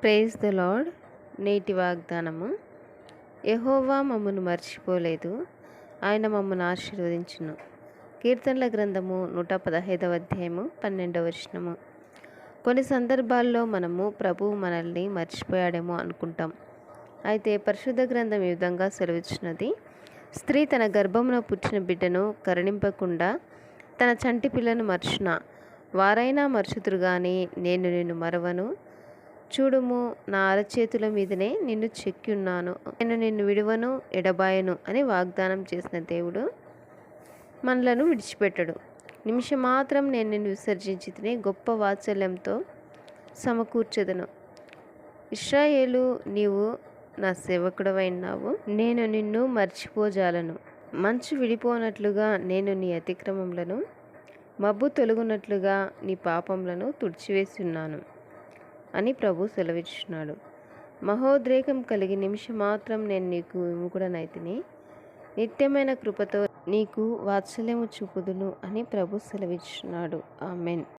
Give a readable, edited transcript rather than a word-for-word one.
Praise the lord. నేటి వాగ్దానము. యెహోవా మమ్మను మర్చిపోలేదు, ఆయన మమ్మను ఆశీర్వదించును. కీర్తనల గ్రంథము 115వ అధ్యాయము 12వ వచనము. కొన్ని సందర్భాల్లో మనము ప్రభువు మనల్ని మర్చిపోయాడేమో అనుకుంటాం. అయితే పరిశుద్ధ గ్రంథం ఈ విధంగా సెలవిచ్చినది: స్త్రీ తన గర్భమున పుట్టిన బిడ్డను కరుణింపకుండా తన చంటి పిల్లను మర్చున వారైనా మర్చుతురు గాని నేను నిన్ను మరవను. చూడుము, నా అరచేతుల మీదనే నిన్ను చెక్కియున్నాను, నేను నిన్ను విడువను ఎడబాయను అని వాగ్దానం చేసిన దేవుడు మనలను విడిచిపెట్టడు. నిమిషం మాత్రం నేను నిన్ను విసర్జించి తిని గొప్ప వాత్సల్యంతో సమకూర్చెదను. ఇశ్రాయేలు, నీవు నా సేవకుడవైనావు, నేను నిన్ను మర్చిపోజాలను. మంచు విడిపోనట్లుగా నేను నీ అతిక్రమములను, మబ్బు తొలగునట్లుగా నీ పాపములను తుడిచివేసి ఉన్నాను అని ప్రభు సెలవిస్తున్నాడు. మహోద్రేకం కలిగి నిమిషం మాత్రం నేను నీకు విముఖుడనైతిని, నిత్యమైన కృపతో నీకు వాత్సల్యము చూపుదును అని ప్రభు సెలవిస్తున్నాడు. ఆమెన్.